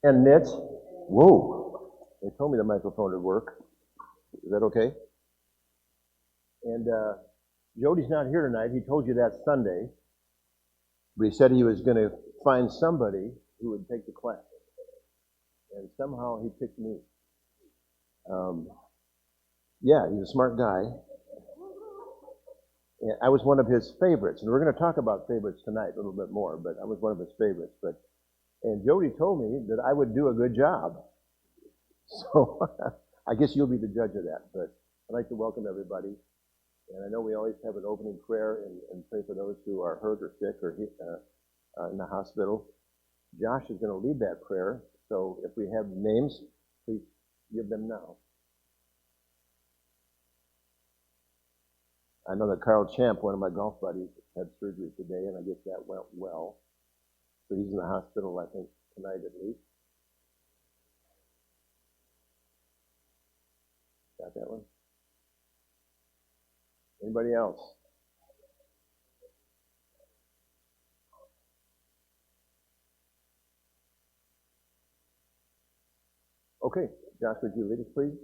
And Mitch, whoa, they told me the microphone would work. Is that okay? And Jody's not here tonight. He told you that Sunday. But he said he was going to find somebody who would take the class. And somehow he picked me. Yeah, he's a smart guy. And I was one of his favorites. And we're going to talk about favorites tonight a little bit more, but I was one of his favorites. And Jody told me that I would do a good job. So I guess you'll be the judge of that. But I'd like to welcome everybody. And I know we always have an opening prayer and pray for those who are hurt or sick or in the hospital. Josh is going to lead that prayer. So if we have names, please give them now. I know that Carl Champ, one of my golf buddies, had surgery today, and I guess that went well. So he's in the hospital, I think, tonight at least. Got that one? Anybody else? Okay, Josh, would you lead us, please?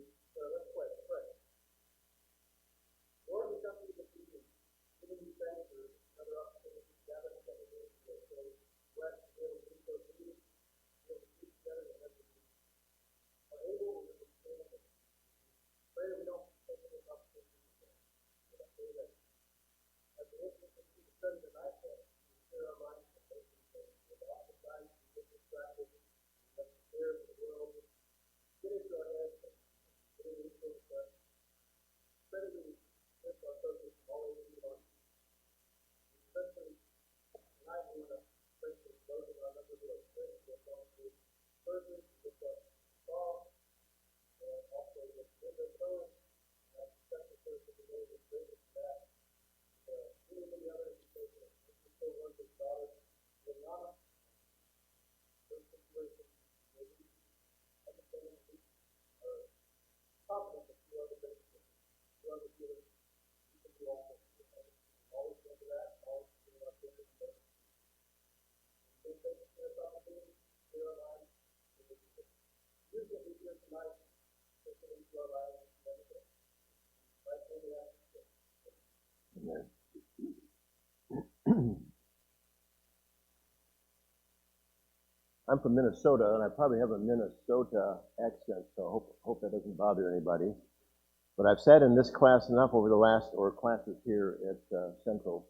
I'm from Minnesota, and I probably have a Minnesota accent, so I hope that doesn't bother anybody. But I've sat in this class enough over the last, or classes here at Central,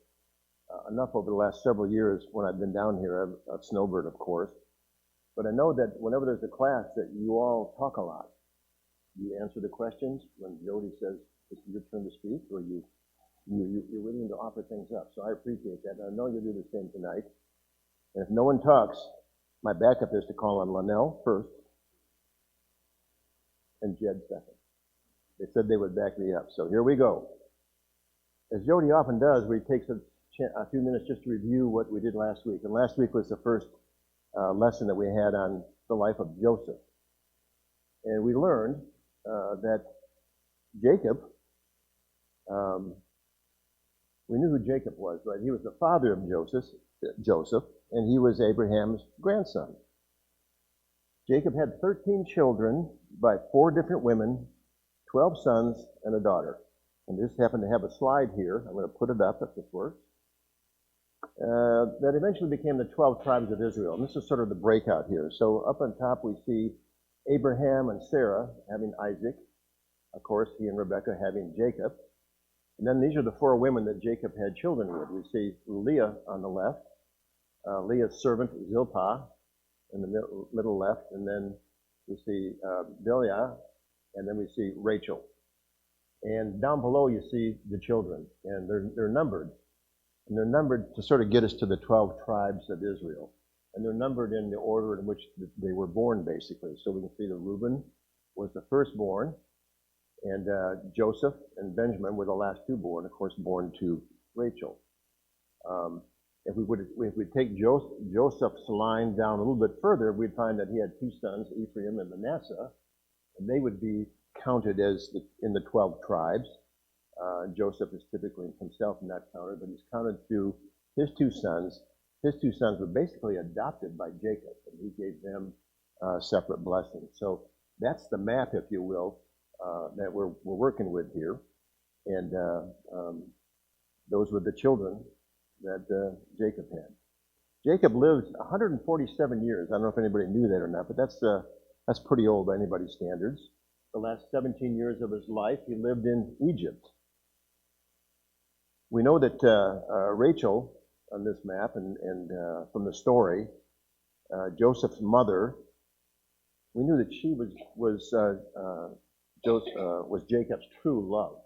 enough over the last several years when I've been down here. I'm a snowbird, of course. But I know that whenever there's a class that you all talk a lot. You answer the questions when Jody says it's your turn to speak, or you're willing to offer things up. So I appreciate that. And I know you'll do the same tonight. And if no one talks, my backup is to call on Linnell first and Jed second. They said they would back me up. So here we go. As Jody often does, we take a few minutes just to review what we did last week. And last week was the first lesson that we had on the life of Joseph. And we learned that Jacob, we knew who Jacob was, right? He was the father of Joseph, and he was Abraham's grandson. Jacob had 13 children by 4 different women, 12 sons, and a daughter. And this happened to have a slide here. I'm going to put it up if this works. That eventually became the 12 tribes of Israel. And this is sort of the breakout here. So up on top we see Abraham and Sarah having Isaac. Of course, he and Rebekah having Jacob. And then these are the 4 women that Jacob had children with. We see Leah on the left, Leah's servant Zilpah in the middle left, and then we see Bilhah, and then we see Rachel. And down below you see the children, and they're numbered. And they're numbered to sort of get us to the 12 tribes of Israel. And they're numbered in the order in which they were born, basically. So we can see that Reuben was the firstborn, and Joseph and Benjamin were the last 2 born, of course, born to Rachel. If we take Joseph's line down a little bit further, we'd find that he had 2 sons, Ephraim and Manasseh, and they would be counted as in the 12 tribes. Joseph is typically himself not counted, but he's counted through his 2 sons. His 2 sons were basically adopted by Jacob, and he gave them separate blessings. So that's the map, if you will, that we're working with here. And those were the children that Jacob had. Jacob lived 147 years. I don't know if anybody knew that or not, but that's pretty old by anybody's standards. The last 17 years of his life, he lived in Egypt. We know that Rachel, on this map, and from the story, Joseph's mother, we knew that she was Jacob's true love.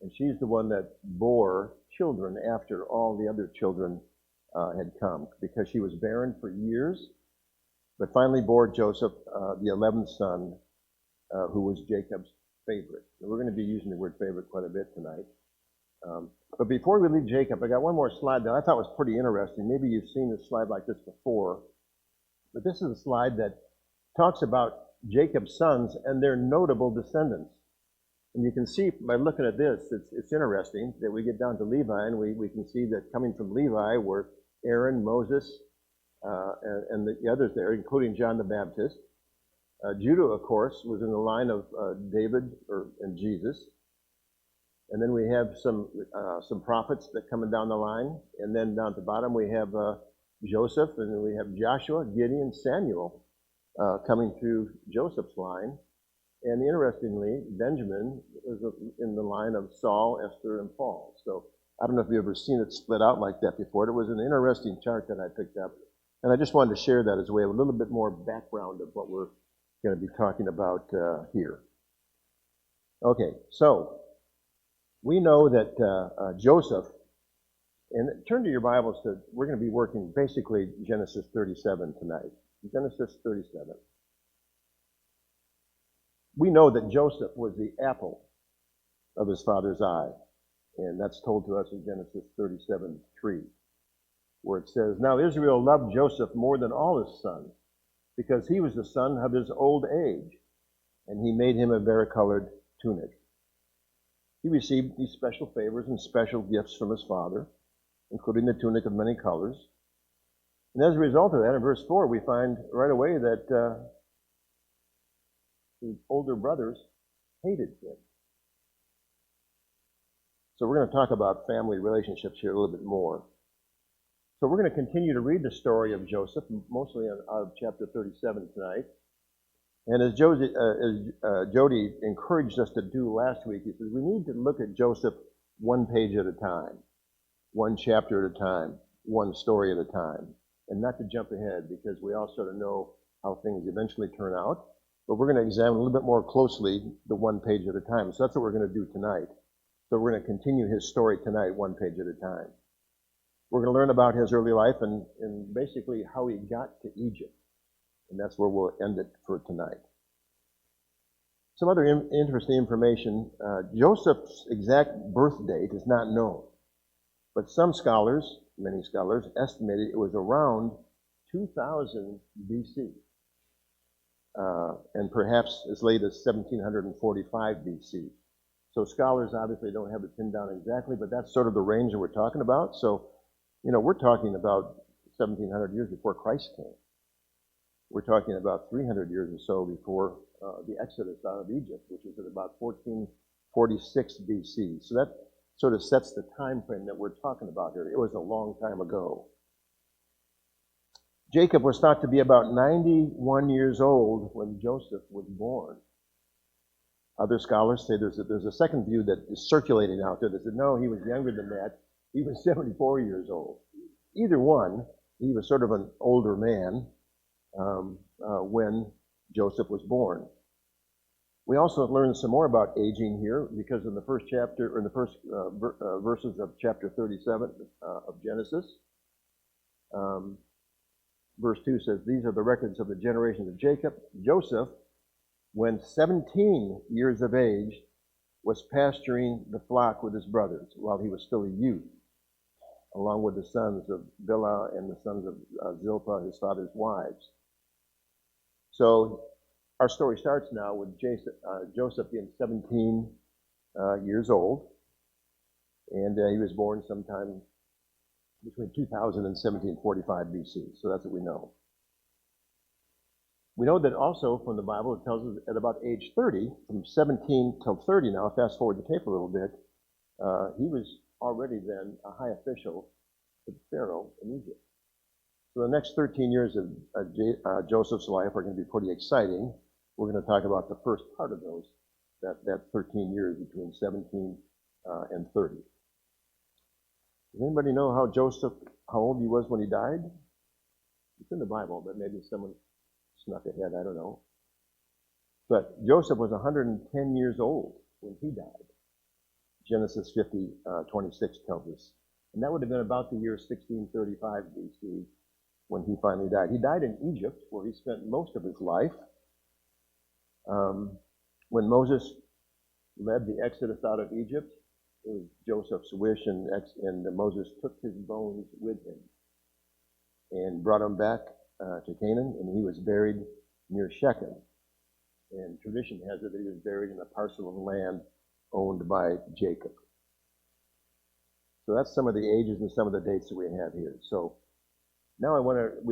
And she's the one that bore children after all the other children had come, because she was barren for years, but finally bore Joseph, the 11th son, who was Jacob's favorite. And we're going to be using the word favorite quite a bit tonight. But before we leave Jacob, I got one more slide that I thought was pretty interesting. Maybe you've seen a slide like this before, but this is a slide that talks about Jacob's sons and their notable descendants. And you can see by looking at this, it's interesting that we get down to Levi, and we can see that coming from Levi were Aaron, Moses, and the others there, including John the Baptist. Judah, of course, was in the line of David and Jesus. And then we have some prophets that coming down the line. And then down at the bottom we have Joseph, and then we have Joshua, Gideon, Samuel coming through Joseph's line. And interestingly, Benjamin was in the line of Saul, Esther, and Paul. So I don't know if you've ever seen it split out like that before. It was an interesting chart that I picked up. And I just wanted to share that as a way of a little bit more background of what we're going to be talking about here. Okay, so we know that Joseph, and turn to your Bibles we're going to be working basically Genesis 37 tonight. Genesis 37. We know that Joseph was the apple of his father's eye, and that's told to us in Genesis 37:3, where it says, "Now Israel loved Joseph more than all his sons, because he was the son of his old age, and he made him a varicolored tunic." He received these special favors and special gifts from his father, including the tunic of many colors. And as a result of that, in verse 4, we find right away that his older brothers hated him. So we're going to talk about family relationships here a little bit more. So we're going to continue to read the story of Joseph, mostly out of chapter 37 tonight. And as Jody encouraged us to do last week, he says we need to look at Joseph one page at a time, one chapter at a time, one story at a time, and not to jump ahead, because we all sort of know how things eventually turn out. But we're going to examine a little bit more closely the one page at a time. So that's what we're going to do tonight. So we're going to continue his story tonight, one page at a time. We're going to learn about his early life and basically how he got to Egypt. And that's where we'll end it for tonight. Some other interesting information. Joseph's exact birth date is not known. But some scholars, many scholars, estimated it was around 2000 BC. And perhaps as late as 1745 BC. So scholars obviously don't have it pinned down exactly, but that's sort of the range that we're talking about. So, we're talking about 1700 years before Christ came. We're talking about 300 years or so before the Exodus out of Egypt, which is at about 1446 BC. So that sort of sets the time frame that we're talking about here. It was a long time ago. Jacob was thought to be about 91 years old when Joseph was born. Other scholars say there's a second view that is circulating out there that said, no, he was younger than that. He was 74 years old. Either one, he was sort of an older man when Joseph was born. We also learn some more about aging here, because in the first chapter, or in the first verses of chapter 37 of Genesis, verse 2 says, "These are the records of the generations of Jacob. Joseph, when 17 years of age, was pasturing the flock with his brothers while he was still a youth, along with the sons of Bilhah and the sons of Zilpah, his father's wives." So our story starts now with Joseph being 17 years old, and he was born sometime between 2000 and 1745 BC. So that's what we know. We know that also from the Bible, it tells us at about age 30, from 17 till 30 now, fast forward the tape a little bit, he was already then a high official to Pharaoh in Egypt. So the next 13 years of Joseph's life are going to be pretty exciting. We're going to talk about the first part of those, that 13 years between 17 and 30. Does anybody know how old he was when he died? It's in the Bible, but maybe someone snuck ahead, I don't know. But Joseph was 110 years old when he died. Genesis 50:26 tells us. And that would have been about the year 1635 BC when he finally died. He died in Egypt, where he spent most of his life. When Moses led the Exodus out of Egypt, it was Joseph's wish, and Moses took his bones with him and brought them back to Canaan, and he was buried near Shechem. And tradition has it that he was buried in a parcel of land owned by Jacob. So that's some of the ages and some of the dates that we have here. So now we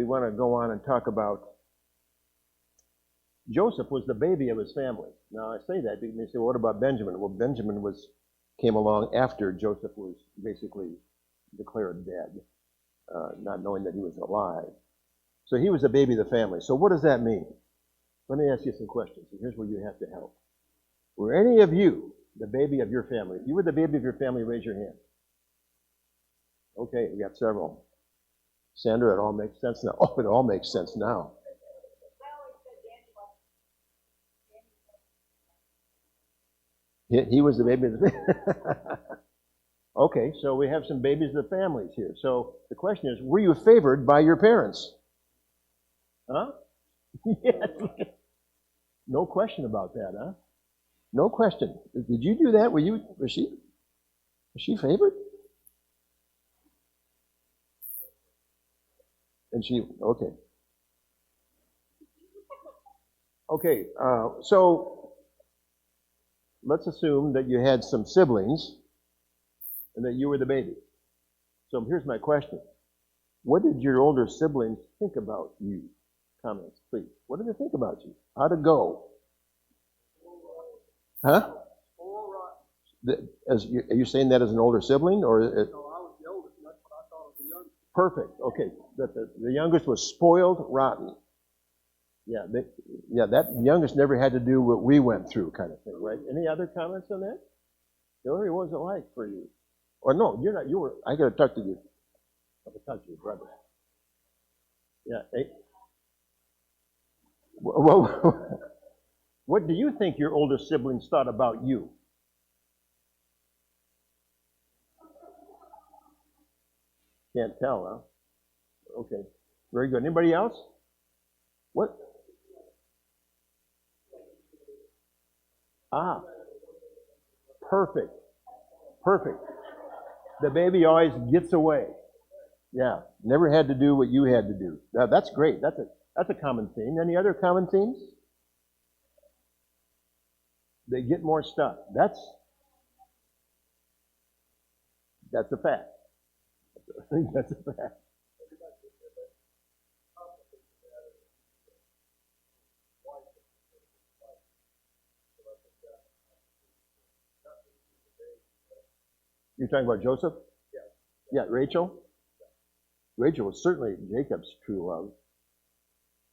want to go on and talk about Joseph was the baby of his family. Now I say that because they say, well, what about Benjamin? Well, Benjamin came along after Joseph was basically declared dead, not knowing that he was alive. So he was the baby of the family. So what does that mean? Let me ask you some questions, and here's where you have to help. Were any of you the baby of your family? If you were the baby of your family, raise your hand. Okay, we got several. Sandra, it all makes sense now. Oh, it all makes sense now. He was the baby of the family. Okay, so we have some babies of the families here. So the question is, were you favored by your parents? Huh? Yes. No question about that, huh? No question. Did you do that? Was she favored? And okay. Okay, so let's assume that you had some siblings and that you were the baby. So here's my question. What did your older siblings think about you? Comments, please. What did they think about you? How'd it go? Huh? Are you saying that as an older sibling, or? No, I was the oldest, and that's what I thought of the youngest. Perfect. Okay, the youngest was spoiled rotten. Yeah, that youngest never had to do what we went through, kind of thing, right? Any other comments on that? Hillary, what was it like for you? Or no, you're not. You were. I got to talk to you. I got to talk to your brother. Yeah. Hey. What do you think your older siblings thought about you? Can't tell, huh? Okay. Very good. Anybody else? What? Ah. Perfect. Perfect. The baby always gets away. Yeah. Never had to do what you had to do. Now, that's great. That's a common theme. Any other common themes? They get more stuff. That's a fact. I think that's a fact. You're talking about Joseph? Yeah, Rachel? Rachel was certainly Jacob's true love.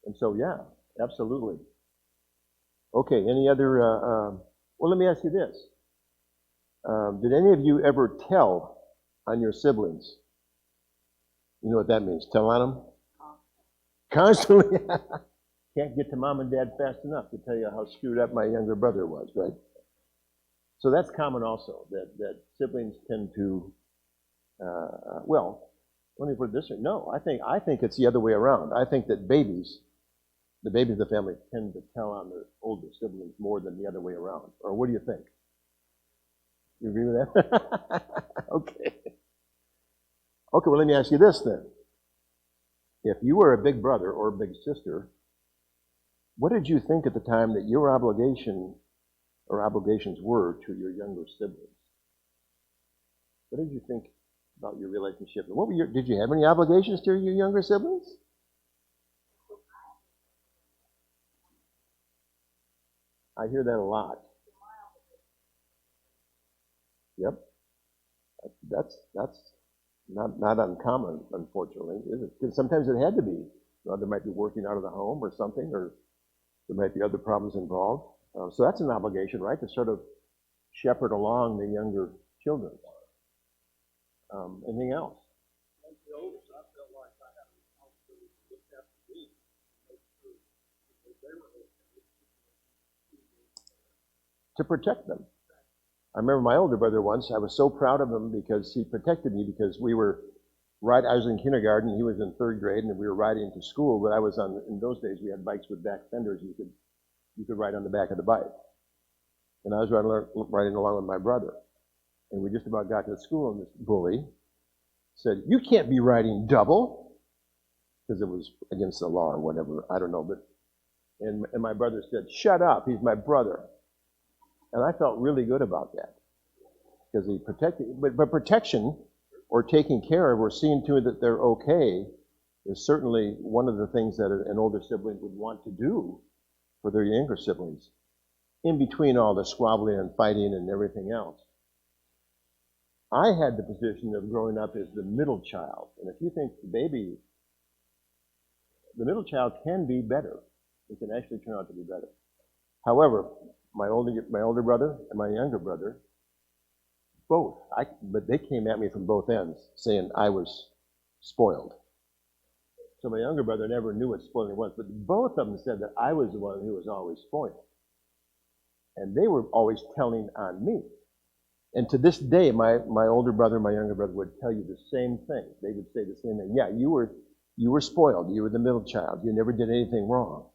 And so, yeah, absolutely. Okay, any other, well, let me ask you this. Did any of you ever tell on your siblings? You know what that means? Tell on them? Constantly. Can't get to mom and dad fast enough to tell you how screwed up my younger brother was, right? So that's common also, that siblings tend to, well, let me put it this way. No, I think it's the other way around. I think that the babies of the family tend to tell on their older siblings more than the other way around. Or what do you think? You agree with that? Okay. Okay, well, let me ask you this then. If you were a big brother or a big sister, what did you think at the time that your obligation or obligations were to your younger siblings? What did you think about your relationship? Did you have any obligations to your younger siblings? I hear that a lot. Yep. That's not uncommon, unfortunately, is it? Because sometimes it had to be. They might be working out of the home or something, or there might be other problems involved. So that's an obligation, right, to sort of shepherd along the younger children. Anything else? To protect them. I remember my older brother once, I was so proud of him because he protected me because we were I was in kindergarten, he was in third grade, and we were riding to school, but I was in those days we had bikes with back fenders, you could ride on the back of the bike. And I was riding along with my brother. And we just about got to school, and this bully said, "You can't be riding double," because it was against the law or whatever, I don't know. And my brother said, "Shut up, he's my brother." And I felt really good about that because he protected. But protection or taking care of or seeing to it that they're okay is certainly one of the things that an older sibling would want to do for their younger siblings, in between all the squabbling and fighting and everything else. I had the position of growing up as the middle child. And if you think the middle child can be better. It can actually turn out to be better. However, my older brother and my younger brother, but they came at me from both ends, saying I was spoiled. So my younger brother never knew what spoiling was, but both of them said that I was the one who was always spoiled. And they were always telling on me. And to this day, my older brother and my younger brother would tell you the same thing. They would say the same thing. Yeah, you were spoiled. You were the middle child. You never did anything wrong.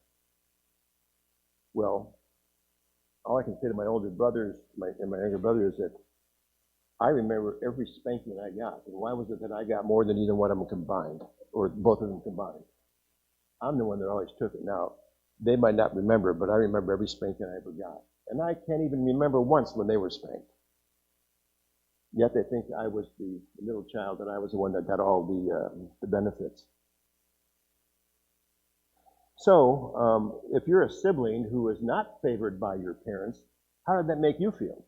Well, all I can say to my older brothers and my younger brother is that I remember every spanking I got. And why was it that I got more than either one of them combined, or both of them combined? I'm the one that always took it. Now, they might not remember, but I remember every spanking I ever got. And I can't even remember once when they were spanked. Yet they think I was the middle child, and I was the one that got all the benefits. So, if you're a sibling who is not favored by your parents, how did that make you feel?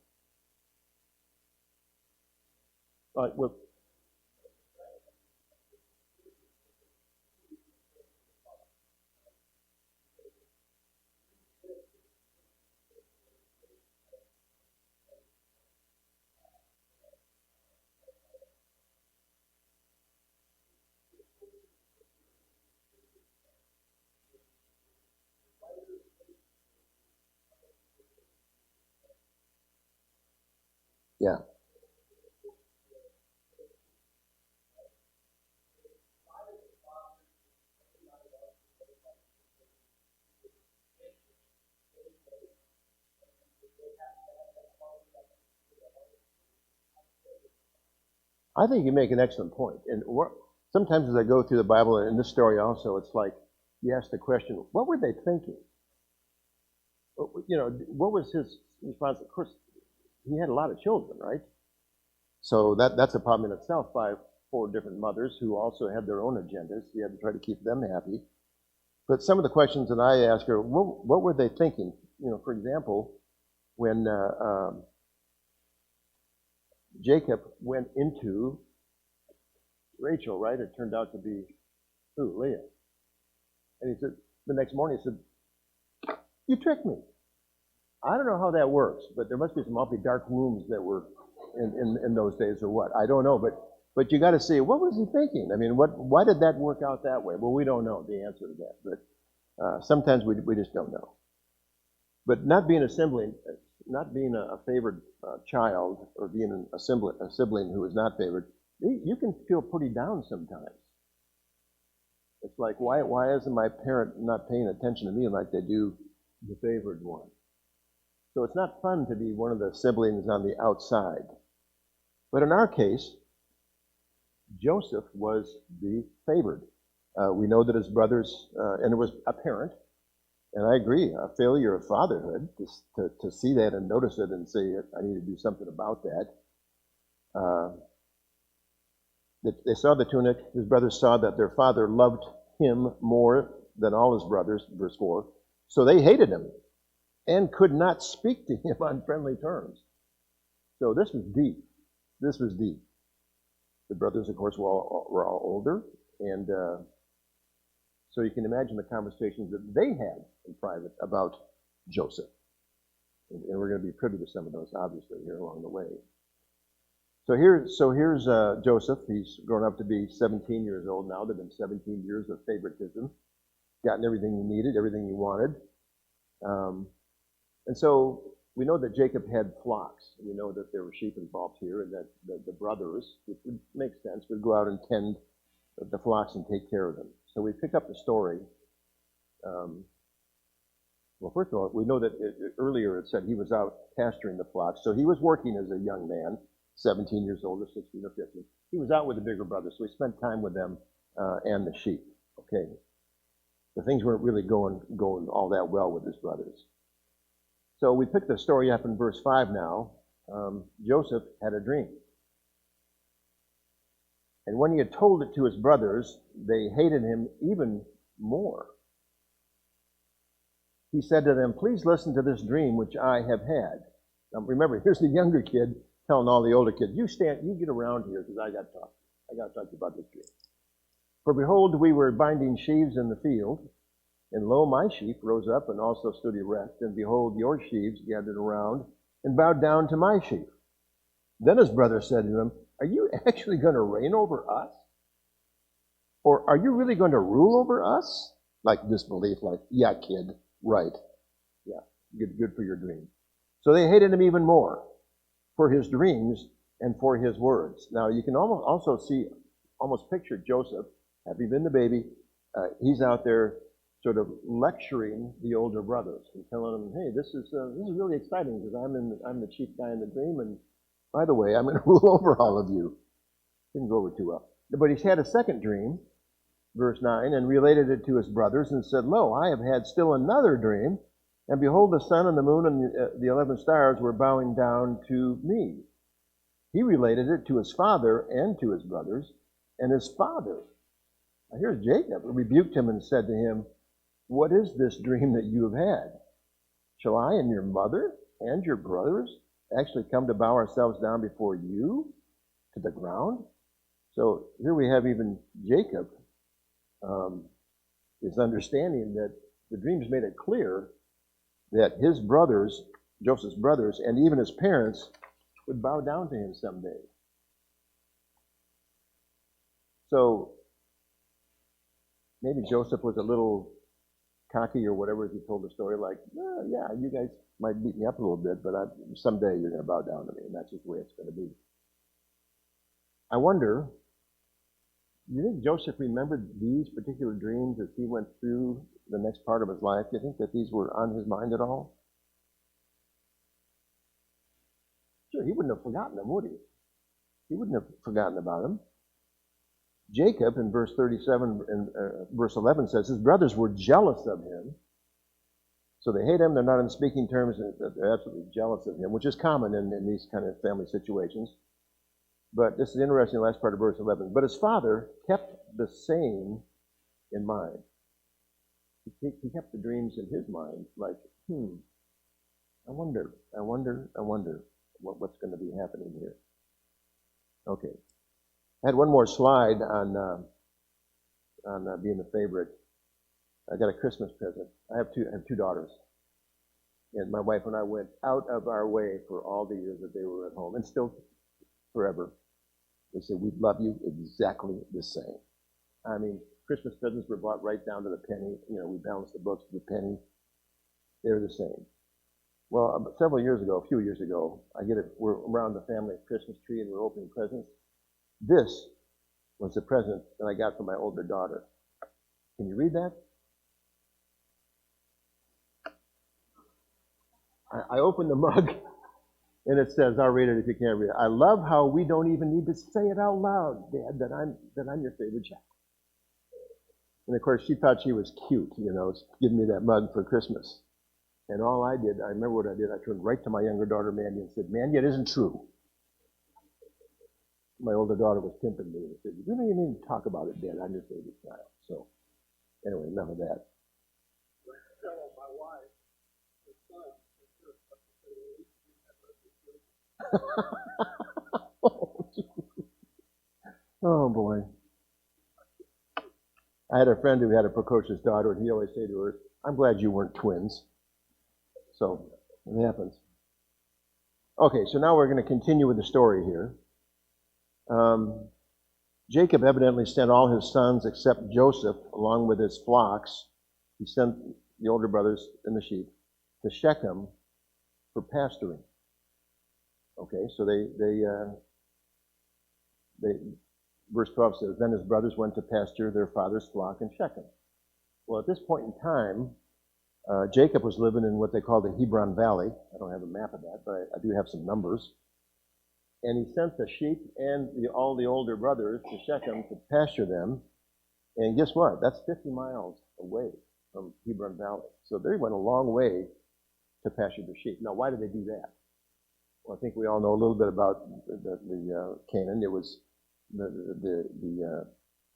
Well, yeah. I think you make an excellent point. And sometimes as I go through the Bible, and in this story also, it's like you ask the question, what were they thinking? What was his response? Of course, he had a lot of children, right? So that's a problem in itself by 4 different mothers who also had their own agendas. You had to try to keep them happy. But some of the questions that I ask are, what were they thinking? For example, when Jacob went into Rachel, right? It turned out to be who? Leah. And he said, the next morning he said, "You tricked me." I don't know how that works, but there must be some awfully dark rooms that were in those days or what. I don't know, but you got to see, what was he thinking? I mean, why did that work out that way? Well, we don't know the answer to that, but sometimes we just don't know. But not being a sibling, not being a favored child, or being a sibling who is not favored, you can feel pretty down sometimes. It's like, why isn't my parent not paying attention to me like they do the favored one? So it's not fun to be one of the siblings on the outside. But in our case, Joseph was the favored. We know that his brothers, and it was apparent, and I agree, a failure of fatherhood, to see that and notice it and say, I need to do something about that. They saw the tunic. His brothers saw that their father loved him more than all his brothers, verse 4. So they hated him. and could not speak to him on friendly terms. So this was deep. This was deep. The brothers, of course, were all older, and so you can imagine the conversations that they had in private about Joseph. And we're going to be privy to some of those, obviously, here along the way. So here's Joseph. He's grown up to be 17 years old now. There have been 17 years of favoritism. Gotten everything he needed, everything he wanted. And so we know that Jacob had flocks. We know that there were sheep involved here, and that the brothers, which would make sense, would go out and tend the flocks and take care of them. So we pick up the story. Well, first of all, we know that earlier it said he was out pasturing the flocks. So he was working as a young man, 17 years old or 16 or 15. He was out with the bigger brothers, so he spent time with them and the sheep. Okay. The things weren't really going all that well with his brothers. So we pick the story up in verse 5 now. Joseph had a dream. And when he had told it to his brothers, they hated him even more. He said to them, "Please listen to this dream which I have had." Now remember, here's the younger kid telling all the older kids, you get around here because I got to talk to you about this dream. "For behold, we were binding sheaves in the field, and lo, my sheep rose up and also stood erect, and behold, your sheaves gathered around and bowed down to my sheep." Then his brother said to him, "Are you actually going to reign over us? Or are you really going to rule over us?" Like disbelief, like, yeah, kid, right. Yeah, good for your dream. So they hated him even more for his dreams and for his words. Now you can almost picture Joseph, having been the baby, he's out there sort of lecturing the older brothers and telling them, "Hey, this is really exciting because I'm the chief guy in the dream, and by the way, I'm going to rule over all of you." Didn't go over too well. But he's had a second dream, verse 9, and related it to his brothers and said, "Lo, I have had still another dream, and behold, the sun and the moon and the 11 stars were bowing down to me." He related it to his father and to his brothers, and his father, now here's Jacob, rebuked him and said to him, "What is this dream that you have had? Shall I and your mother and your brothers actually come to bow ourselves down before you to the ground?" So here we have even Jacob is understanding that the dreams made it clear that his brothers, Joseph's brothers, and even his parents would bow down to him someday. So maybe Joseph was a little cocky or whatever as he told the story, like, yeah, you guys might beat me up a little bit, but someday you're going to bow down to me, and that's just the way it's going to be. I wonder, do you think Joseph remembered these particular dreams as he went through the next part of his life? Do you think that these were on his mind at all? Sure, he wouldn't have forgotten them, would he? He wouldn't have forgotten about them. Jacob, in verse 37 and verse 11, says his brothers were jealous of him. So they hate him. They're not in speaking terms. They're absolutely jealous of him, which is common in these kind of family situations. But this is interesting, the last part of verse 11. But his father kept the same in mind. He kept the dreams in his mind, like, I wonder what's going to be happening here. Okay. I had one more slide on being the favorite. I got a Christmas present. I have two daughters. And my wife and I went out of our way for all the years that they were at home, and still forever. They said, "We love you exactly the same." I mean, Christmas presents were bought right down to the penny. You know, we balanced the books to the penny. They're the same. Well, a few years ago, we're around the family Christmas tree and we're opening presents. This was the present that I got from my older daughter. Can you read that? I opened the mug, and it says, I'll read it if you can't read it. "I love how we don't even need to say it out loud, Dad, that I'm your favorite child." And of course, she thought she was cute, giving me that mug for Christmas. And all I remember what I did, I turned right to my younger daughter, Mandy, and said, "Mandy, it isn't true." My older daughter was pimping me and said, "You don't even need to talk about it, Dad. I'm your favorite child." So, anyway, enough of that. Oh boy. I had a friend who had a precocious daughter, and he always say to her, "I'm glad you weren't twins." So it happens. Okay, so now we're going to continue with the story here. Um, Jacob evidently sent all his sons except Joseph, along with his flocks. He sent the older brothers and the sheep to Shechem for pasturing. Okay, so they verse 12 says, then his brothers went to pasture their father's flock in Shechem. Well, at this point in time, Jacob was living in what they call the Hebron Valley. I don't have a map of that, but I do have some numbers. And he sent the sheep and all the older brothers to Shechem to pasture them. And guess what? That's 50 miles away from Hebron Valley. So they went a long way to pasture their sheep. Now, why did they do that? Well, I think we all know a little bit about the Canaan. It was the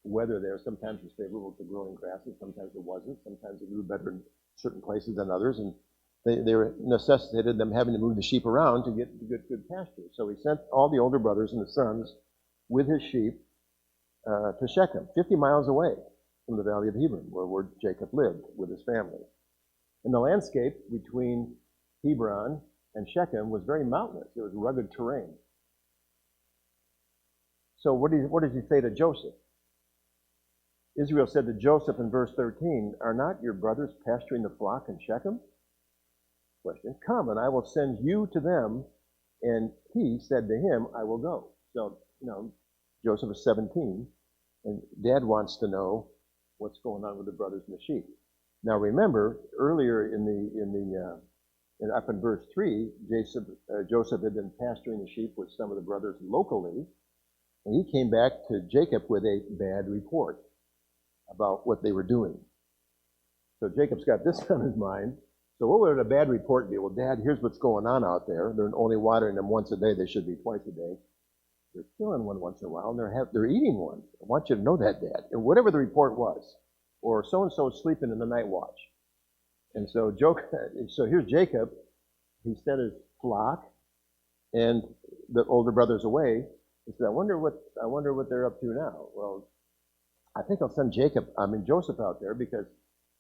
weather there. Sometimes was favorable to growing grasses. Sometimes it wasn't. Sometimes it grew better in certain places than others. And they necessitated them having to move the sheep around to get good pasture. So he sent all the older brothers and the sons with his sheep to Shechem, 50 miles away from the valley of Hebron, where Jacob lived with his family. And the landscape between Hebron and Shechem was very mountainous. It was rugged terrain. So what does he say to Joseph? Israel said to Joseph in verse 13, are not your brothers pasturing the flock in Shechem? Question, come and I will send you to them. And he said to him, I will go. So, Joseph is 17, and Dad wants to know what's going on with the brothers and the sheep. Now remember, earlier up in verse 3, Joseph had been pasturing the sheep with some of the brothers locally, and he came back to Jacob with a bad report about what they were doing. So Jacob's got this on his mind. So what would a bad report be? Well, Dad, here's what's going on out there. They're only watering them once a day. They should be twice a day. They're killing one once in a while, and they're eating one. I want you to know that, Dad. And whatever the report was, or so-and-so sleeping in the night watch. And so here's Jacob. He sent his flock and the older brothers away. He said, I wonder what they're up to now. Well, I think I'll send Joseph out there because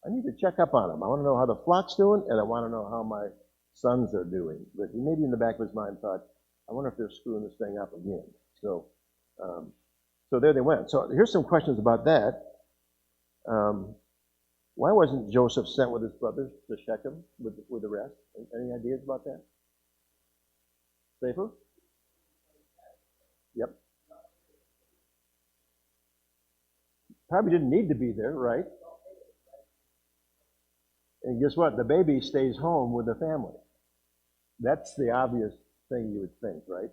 I need to check up on them. I want to know how the flock's doing, and I want to know how my sons are doing. But he maybe in the back of his mind thought, I wonder if they're screwing this thing up again. So there they went. So here's some questions about that. Why wasn't Joseph sent with his brothers to Shechem with the rest? Any ideas about that? Safer? Yep. Probably didn't need to be there, right? And guess what? The baby stays home with the family. That's the obvious thing you would think, right?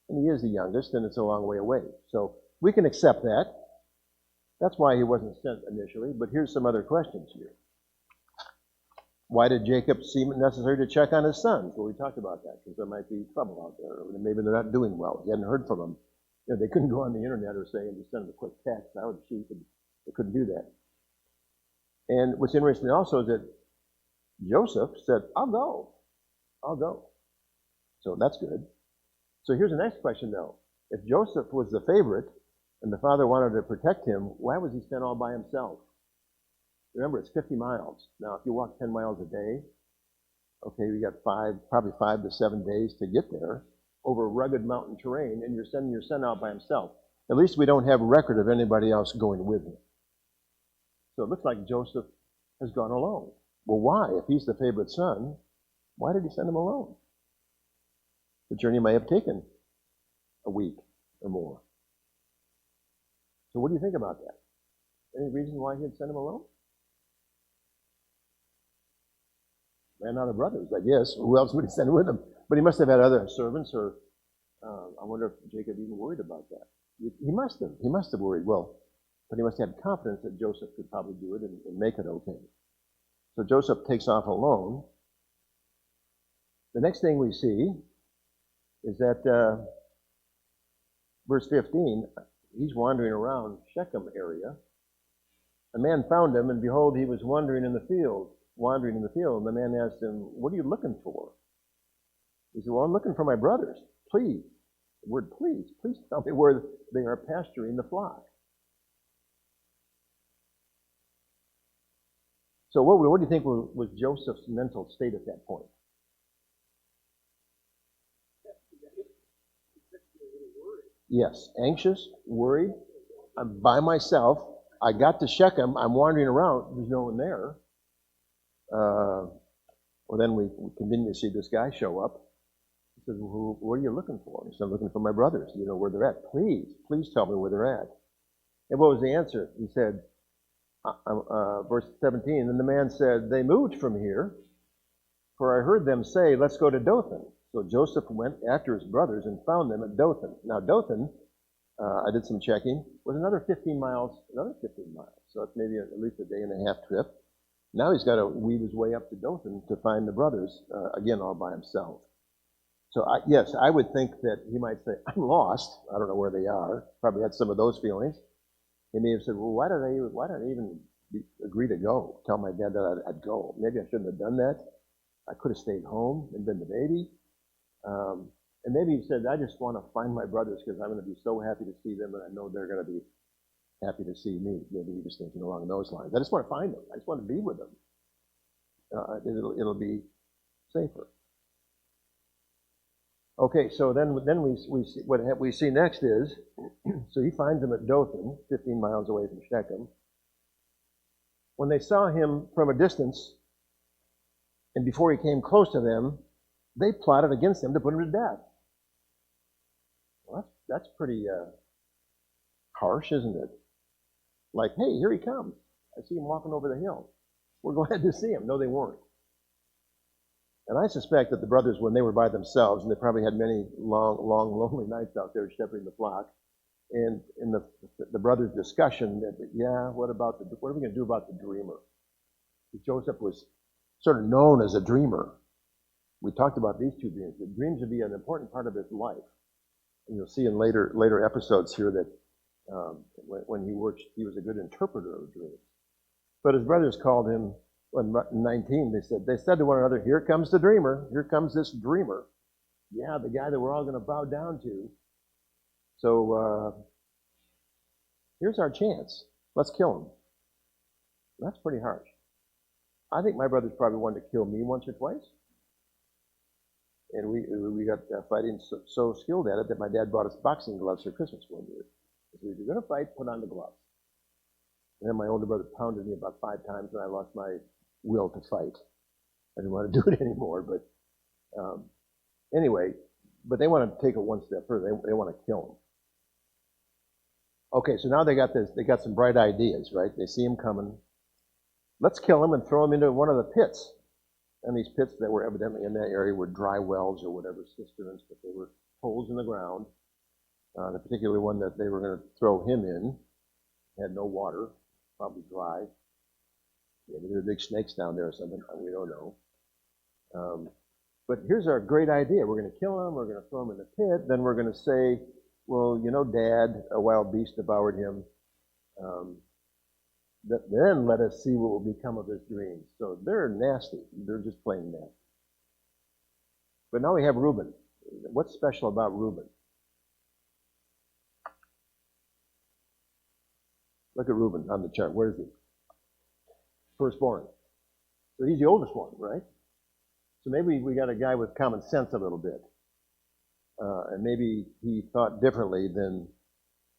And he is the youngest, and it's a long way away. So we can accept that. That's why he wasn't sent initially. But here's some other questions here. Why did Jacob seem it necessary to check on his sons? Well, we talked about that because there might be trouble out there. Or maybe they're not doing well. He hadn't heard from them. They couldn't go on the internet or say and just send them a quick text. I would cheat, and they couldn't do that. And what's interesting also is that Joseph said, I'll go. So that's good. So here's the next question, though. If Joseph was the favorite and the father wanted to protect him, why was he sent all by himself? Remember, it's 50 miles. Now, if you walk 10 miles a day, okay, you got probably 5 to 7 days to get there over rugged mountain terrain, and you're sending your son out by himself. At least we don't have a record of anybody else going with him. So it looks like Joseph has gone alone. Well, why? If he's the favorite son, why did he send him alone? The journey may have taken a week or more. So what do you think about that? Any reason why he'd send him alone? Ran out of brothers, I guess. Who else would he send with him? But he must have had other servants, or I wonder if Jacob even worried about that. He must have. He must have worried. Well, but he must have had confidence that Joseph could probably do it and make it okay. So Joseph takes off alone. The next thing we see is that verse 15, he's wandering around Shechem area. A man found him, and behold, he was wandering in the field. wandering in the field, and the man asked him, "What are you looking for?" He said, "Well, I'm looking for my brothers. Please," the word please tell me where they are pasturing the flock. So what do you think was Joseph's mental state at that point? Yes, anxious, worried. I'm by myself. I got to Shechem. I'm wandering around. There's no one there. Well, then we continue to see this guy show up. He says, well, "What are you looking for?" He said, "I'm looking for my brothers. You know where they're at. Please tell me where they're at." And what was the answer? He said, verse 17, "And the man said, they moved from here, for I heard them say, 'Let's go to Dothan.' So Joseph went after his brothers and found them at Dothan." Now Dothan, I did some checking, was another 15 miles. So it's maybe at least a day and a half trip. Now he's got to weave his way up to Dothan to find the brothers, again, all by himself. So yes, I would think that he might say, "I'm lost. I don't know where they are." Probably had some of those feelings. He may have said, "Well, why did I even agree to go? Tell my dad that I'd go. Maybe I shouldn't have done that. I could have stayed home and been the baby." And maybe he said, "I just want to find my brothers because I'm going to be so happy to see them, and I know they're going to be happy to see me." Maybe he was thinking along those lines. I just want to find them. I just want to be with them. It'll be safer. Okay, so then we see, what we see next is, so he finds them at Dothan, 15 miles away from Shechem. When they saw him from a distance, and before he came close to them, they plotted against him to put him to death. Well, that's pretty harsh, isn't it? Like, "Hey, here he comes. I see him walking over the hill. We're glad to see him." No, they weren't. And I suspect that the brothers, when they were by themselves, and they probably had many long, lonely nights out there shepherding the flock, and in the brothers' discussion, that, what are we going to do about the dreamer? Joseph was sort of known as a dreamer. We talked about these two dreams. The dreams would be an important part of his life. And you'll see in later episodes here that when he worked, he was a good interpreter of dreams. But his brothers called him, in 19, they said to one another, "Here comes the dreamer. Here comes this dreamer." Yeah, the guy that we're all going to bow down to. So here's our chance. Let's kill him. That's pretty harsh. I think my brothers probably wanted to kill me once or twice. And we got fighting so skilled at it that my dad bought us boxing gloves for Christmas one year. He said, "If you're going to fight, put on the gloves." And then my older brother pounded me about 5 times, and I lost my will to fight. I didn't want to do it anymore, but anyway, but they want to take it one step further. They want to kill him. Okay, so now they got some bright ideas, right? They see him coming. Let's kill him and throw him into one of the pits. And these pits that were evidently in that area were dry wells or whatever, cisterns, but they were holes in the ground. The particular one that they were going to throw him in had no water, probably dry. Maybe there were big snakes down there or something. We don't know. But here's our great idea. We're going to kill him. We're going to throw him in the pit. Then we're going to say, "Well, you know, Dad, a wild beast devoured him. Then let us see what will become of his dreams." So they're nasty. They're just plain nasty. But now we have Reuben. What's special about Reuben? Look at Reuben on the chart. Where is he? Firstborn. So he's the oldest one, right? So maybe we got a guy with common sense a little bit. And maybe he thought differently than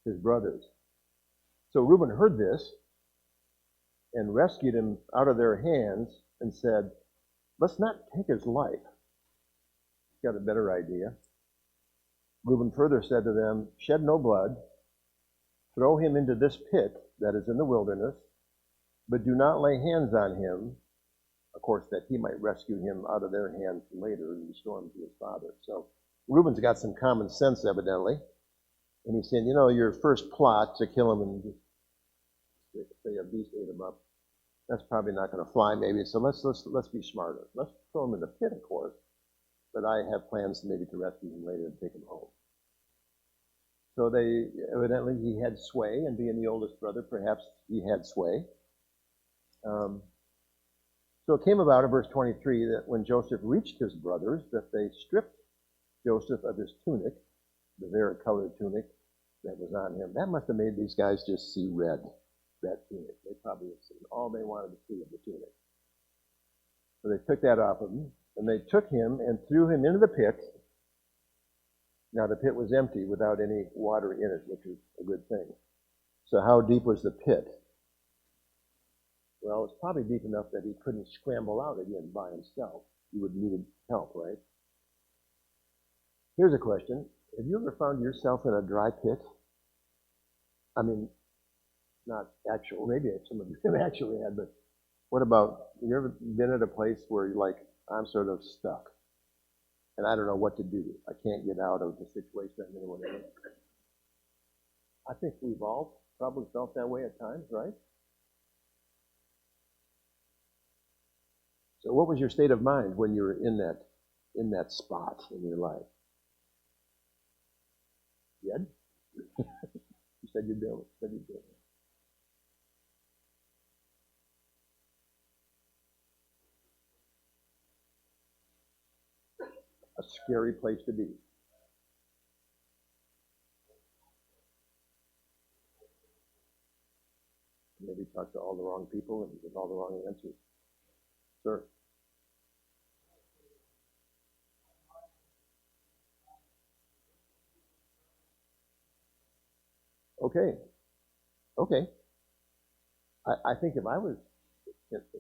his brothers. So Reuben heard this and rescued him out of their hands and said, "Let's not take his life." He's got a better idea. Reuben further said to them, "Shed no blood. Throw him into this pit that is in the wilderness, but do not lay hands on him," of course, that he might rescue him out of their hands later and restore him to his father. So Reuben's got some common sense, evidently. And he's saying, your first plot to kill him and just say a beast ate him up, that's probably not going to fly, maybe. So let's be smarter. Let's throw him in the pit, of course. But I have plans maybe to rescue him later and take him home. So evidently he had sway, and being the oldest brother, perhaps he had sway. So it came about in verse 23 that when Joseph reached his brothers, that they stripped Joseph of his tunic, the varicolored tunic that was on him. That must have made these guys just see red, that tunic. They probably had seen all they wanted to see of the tunic. So they took that off of him, and they took him and threw him into the pit. Now the pit was empty without any water in it, which was a good thing. So how deep was the pit? Well, it's probably deep enough that he couldn't scramble out again by himself. He would need help, right? Here's a question. Have you ever found yourself in a dry pit? I mean, not actual, maybe some of you actually had, but what about, have you ever been at a place where you're like, I'm sort of stuck, and I don't know what to do. I can't get out of the situation I'm in or whatever. I think we've all probably felt that way at times, right? So what was your state of mind when you were in that spot in your life? Dead? You said you'd do it. Said you'd do it. A scary place to be. Maybe talk to all the wrong people and get all the wrong answers. Sure. Okay. Okay. I think if I was,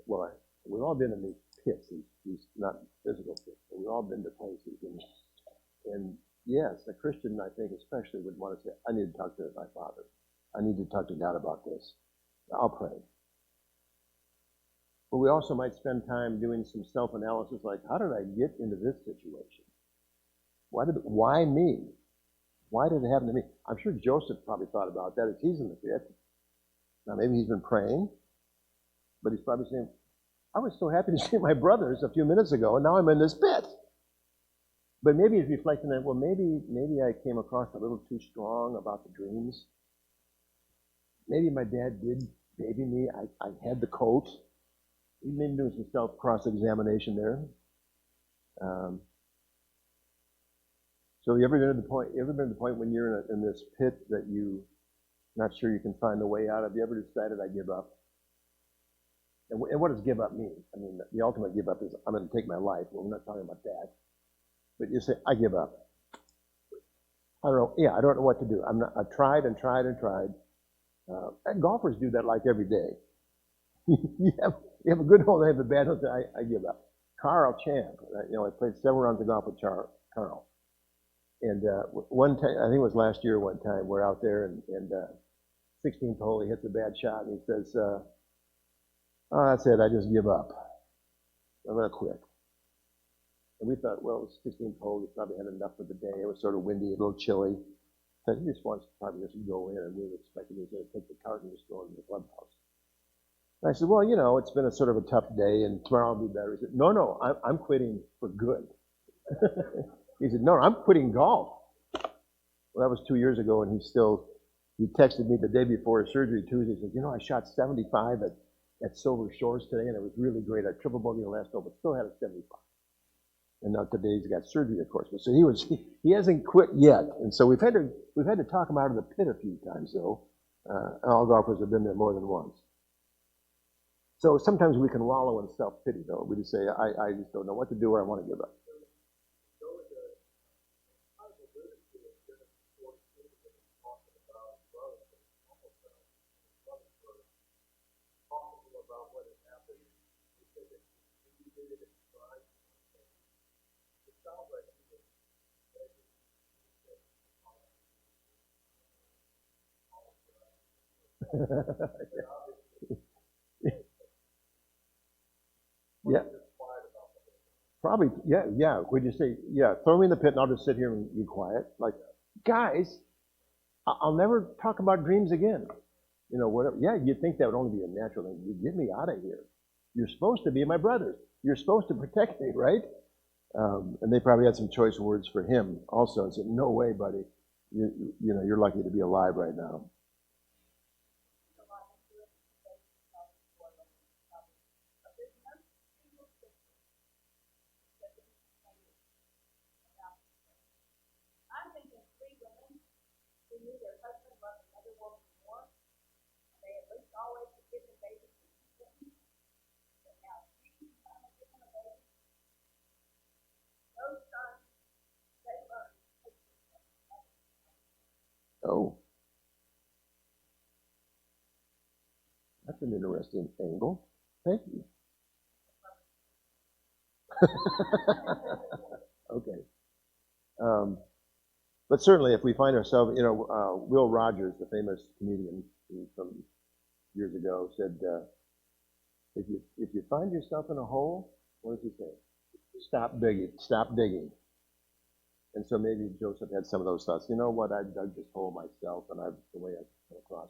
well, we've all been in these pits, these not physical pits, but we've all been to places. And yes, a Christian, I think, especially would want to say, I need to talk to my Father. I need to talk to God about this. I'll pray. But we also might spend time doing some self-analysis, like, how did I get into this situation? Why me? Why did it happen to me? I'm sure Joseph probably thought about that as he's in the pit. Now, maybe he's been praying, but he's probably saying, I was so happy to see my brothers a few minutes ago, and now I'm in this pit. But maybe he's reflecting that, well, maybe I came across a little too strong about the dreams. Maybe my dad did baby me. I had the coat. He may be doing some self-cross-examination there. So have you ever been to the point when you're in this pit that you're not sure you can find the way out? Have you ever decided I give up? And what does give up mean? I mean, the ultimate give up is I'm going to take my life. Well, we're not talking about that. But you say, I give up. I don't know. Yeah, I don't know what to do. I've tried and tried and tried. And golfers do that like every day. you have a good hole, they have a bad hole. I give up. Carl Champ, I played several rounds of golf with Carl. And one time, I think it was last year one time, we're out there and 16th hole, he hits a bad shot and he says, oh, that's it, I just give up. I'm going to quit. And we thought, well, it was 16th hole, he probably had enough for the day. It was sort of windy, a little chilly. So he just wants to probably just go in, and we were expecting he was going to take the cart and just go into the clubhouse. And I said, well, it's been a sort of a tough day, and tomorrow will be better. He said, no, I'm quitting for good. He said, no, I'm quitting golf. Well, that was 2 years ago, and he texted me the day before his surgery Tuesday. He said, I shot 75 at Silver Shores today, and it was really great. I triple bogeyed the last hole, but still had a 75. And now today he's got surgery, of course. But so he hasn't quit yet, and so we've had to talk him out of the pit a few times, though. All golfers have been there more than once. So sometimes we can wallow in self-pity, though. We just say, I just don't know what to do, or I want to give up. Yeah. Probably, yeah. Would you say, throw me in the pit and I'll just sit here and be quiet? Like, guys, I'll never talk about dreams again. Whatever. Yeah, you'd think that would only be a natural thing. You get me out of here. You're supposed to be my brothers. You're supposed to protect me, right? And they probably had some choice words for him also and said, no way, buddy. You're lucky to be alive right now. Oh, that's an interesting angle. Thank you. Okay. Um, but certainly, if we find ourselves, Will Rogers, the famous comedian from years ago, said, if you find yourself in a hole, what does he say? Stop digging. Stop digging. And so maybe Joseph had some of those thoughts. You know what? I dug this hole myself, and I've the way I come across.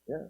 Yeah.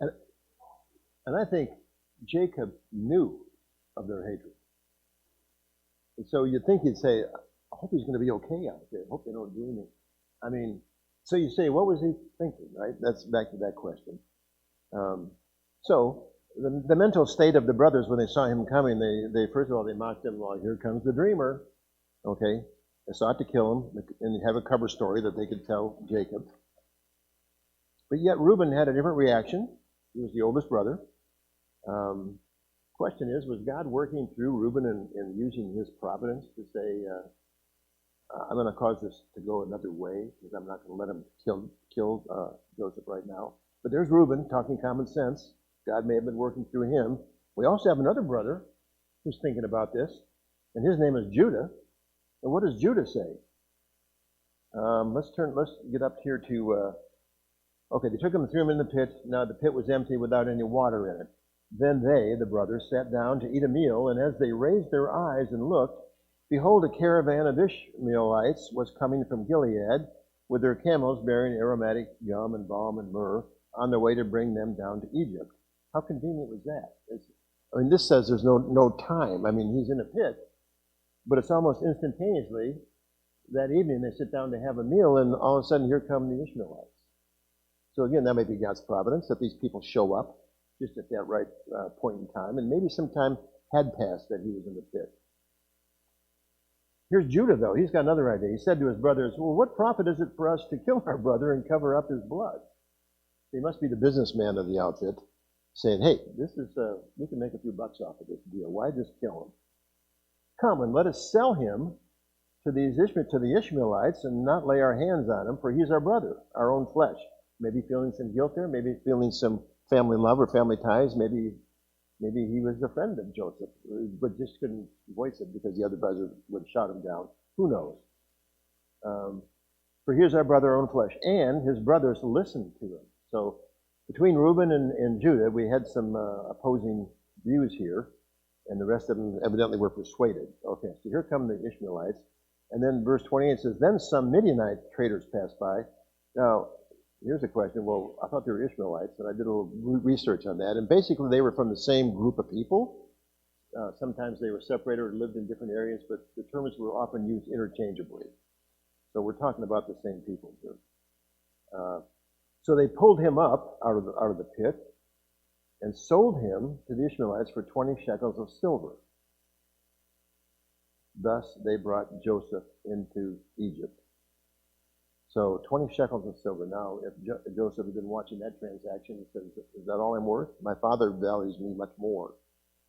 And, and I think Jacob knew of their hatred. And so you'd think he'd say, I hope he's going to be okay out there. I hope they don't do anything. I mean, so you say, what was he thinking, right? That's back to that question. Um, so the mental state of the brothers when they saw him coming, they first of all, they mocked him, well, here comes the dreamer. Okay. They sought to kill him and have a cover story that they could tell Jacob. But yet Reuben had a different reaction. He was the oldest brother. Um, question is, was God working through Reuben and using his providence to say, I'm going to cause this to go another way because I'm not going to let him kill Joseph right now. But there's Reuben talking common sense. God may have been working through him. We also have another brother who's thinking about this, and his name is Judah. And what does Judah say? Let's get up here to, okay, they took him and threw him in the pit. Now the pit was empty without any water in it. Then they, the brothers, sat down to eat a meal, and as they raised their eyes and looked, behold, a caravan of Ishmaelites was coming from Gilead with their camels bearing aromatic gum and balm and myrrh on their way to bring them down to Egypt. How convenient was that? This says there's no time. I mean, he's in a pit, but it's almost instantaneously that evening they sit down to have a meal, and all of a sudden here come the Ishmaelites. So again, that may be God's providence that these people show up just at that right point in time, and maybe some time had passed that he was in the pit. Here's Judah, though. He's got another idea. He said to his brothers, well, what profit is it for us to kill our brother and cover up his blood? He must be the businessman of the outfit, saying, hey, we can make a few bucks off of this deal. Why just kill him? Come and let us sell him to the Ishmaelites and not lay our hands on him, for he's our brother, our own flesh. Maybe feeling some guilt there, maybe feeling some family love or family ties, maybe he was a friend of Joseph, but just couldn't voice it because the other brothers would shout him down. Who knows? For here's our brother, our own flesh. And his brothers listened to him. So between Reuben and Judah, we had some opposing views here, and the rest of them evidently were persuaded. Okay, so here come the Ishmaelites. And then verse 28 says, then some Midianite traders passed by. Now, here's a question. Well, I thought they were Ishmaelites, and I did a little research on that. And basically, they were from the same group of people. Sometimes they were separated or lived in different areas, but the terms were often used interchangeably. So we're talking about the same people here. So they pulled him up out of the pit and sold him to the Ishmaelites for 20 shekels of silver. Thus they brought Joseph into Egypt. So 20 shekels of silver. Now, if Joseph had been watching that transaction, he says, is that all I'm worth? My father values me much more.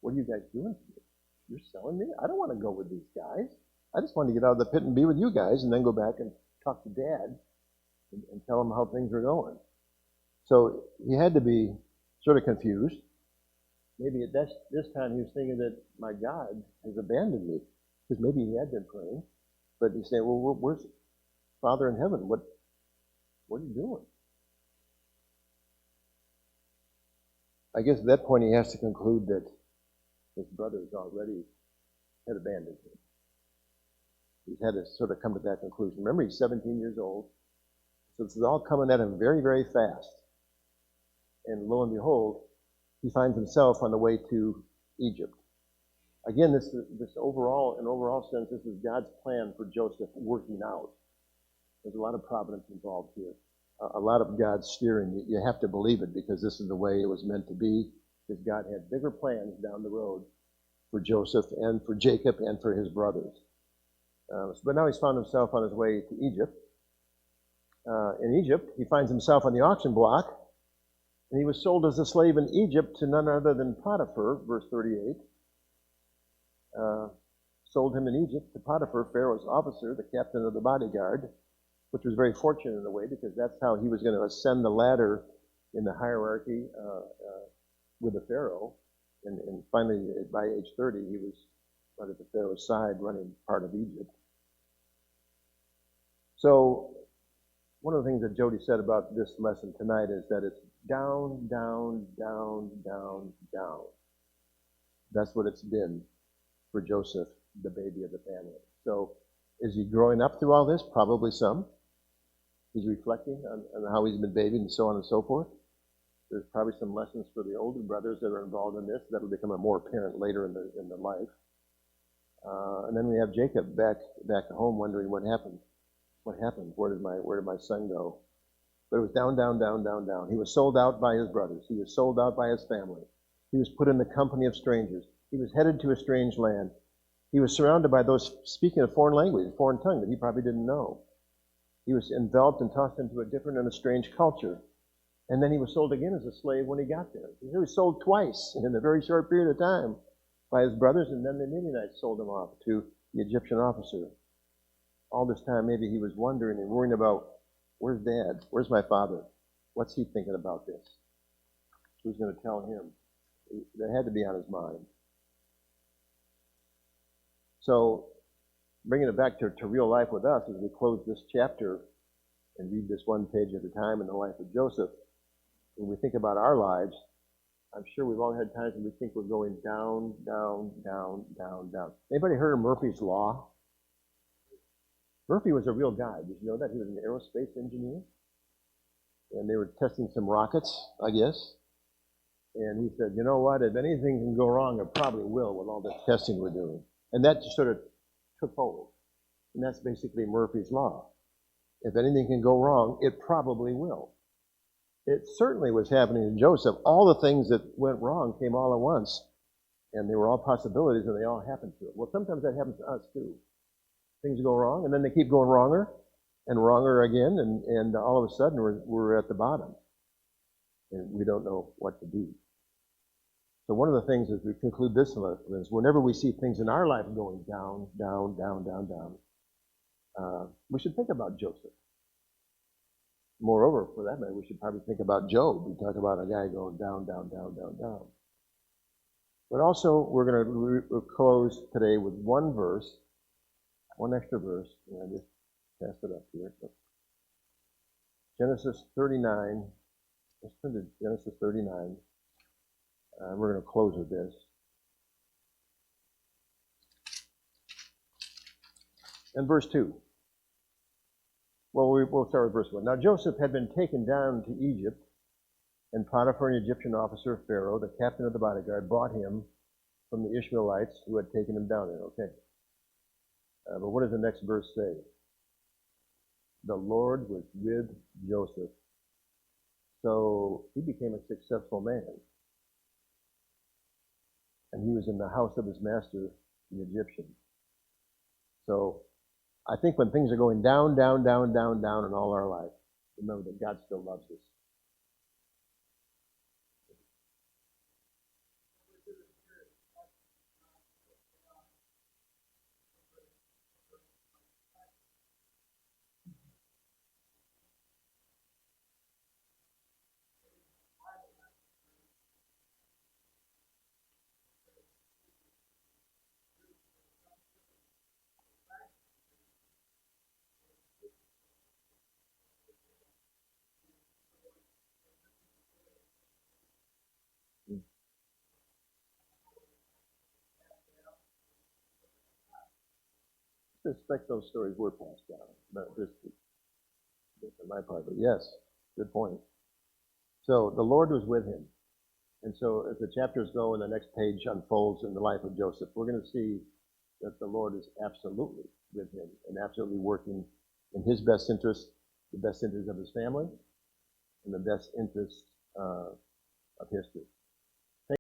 What are you guys doing to me? You're selling me? I don't want to go with these guys. I just want to get out of the pit and be with you guys and then go back and talk to Dad. and tell him how things are going. So he had to be sort of confused. Maybe at this time he was thinking that my God has abandoned me, because maybe he had been praying. But he's saying, well, where's Father in heaven? What are you doing? I guess at that point he has to conclude that his brothers already had abandoned him. He's had to sort of come to that conclusion. Remember, he's 17 years old. So this is all coming at him very, very fast. And lo and behold, he finds himself on the way to Egypt. Again, this overall, in overall sense, this is God's plan for Joseph working out. There's a lot of providence involved here. A lot of God's steering. You have to believe it, because this is the way it was meant to be. Because God had bigger plans down the road for Joseph and for Jacob and for his brothers. But now he's found himself on his way to Egypt. In Egypt, he finds himself on the auction block, and he was sold as a slave in Egypt to none other than Potiphar, verse 38. Sold him in Egypt to Potiphar, Pharaoh's officer, the captain of the bodyguard, which was very fortunate in a way, because that's how he was going to ascend the ladder in the hierarchy with the Pharaoh. And finally, by age 30, he was right at the Pharaoh's side, running part of Egypt. So one of the things that Jody said about this lesson tonight is that it's down, down, down, down, down. That's what it's been for Joseph, the baby of the family. So is he growing up through all this? Probably some. He's reflecting on how he's been babied and so on and so forth. There's probably some lessons for the older brothers that are involved in this that'll become more apparent later in the life. And then we have Jacob back home wondering what happened. What happened? Where did my son go? But it was down, down, down, down, down. He was sold out by his brothers. He was sold out by his family. He was put in the company of strangers. He was headed to a strange land. He was surrounded by those speaking a foreign language, a foreign tongue that he probably didn't know. He was enveloped and tossed into a different and a strange culture. And then he was sold again as a slave when he got there. He was sold twice in a very short period of time by his brothers, and then the Midianites sold him off to the Egyptian officer. All this time, maybe he was wondering and worrying about, where's Dad? Where's my father? What's he thinking about this? Who's going to tell him? That had to be on his mind. So, bringing it back to real life with us as we close this chapter and read this one page at a time in the life of Joseph, when we think about our lives, I'm sure we've all had times when we think we're going down, down, down, down, down. Anybody heard of Murphy's Law? Murphy was a real guy. Did you know that? He was an aerospace engineer. And they were testing some rockets, I guess. And he said, you know what, if anything can go wrong, it probably will with all the testing we're doing. And that just sort of took hold. And that's basically Murphy's Law. If anything can go wrong, it probably will. It certainly was happening to Joseph. All the things that went wrong came all at once. And they were all possibilities, and they all happened to him. Well, sometimes that happens to us, too. Things go wrong, and then they keep going wronger and wronger again, and all of a sudden we're at the bottom. And we don't know what to do. So one of the things as we conclude this lesson is whenever we see things in our life going down, down, down, down, down, we should think about Joseph. Moreover, for that matter, we should probably think about Job. We talk about a guy going down, down, down, down, down. But also, we're going to close today with one verse, one extra verse. And I just pass it up here. Genesis 39. Let's turn to Genesis 39. We're going to close with this. And verse 2. Well, we'll start with verse 1. Now Joseph had been taken down to Egypt, and Potiphar, an Egyptian officer of Pharaoh, the captain of the bodyguard, bought him from the Ishmaelites who had taken him down there. Okay. But what does the next verse say? The Lord was with Joseph. So he became a successful man. And he was in the house of his master, the Egyptian. So I think when things are going down, down, down, down, down in all our life, remember that God still loves us. suspect those stories were passed down, but just on my part. But yes, good point. So the Lord was with him. And so as the chapters go and the next page unfolds in the life of Joseph, we're going to see that the Lord is absolutely with him and absolutely working in his best interest, the best interest of his family, and the best interest of history.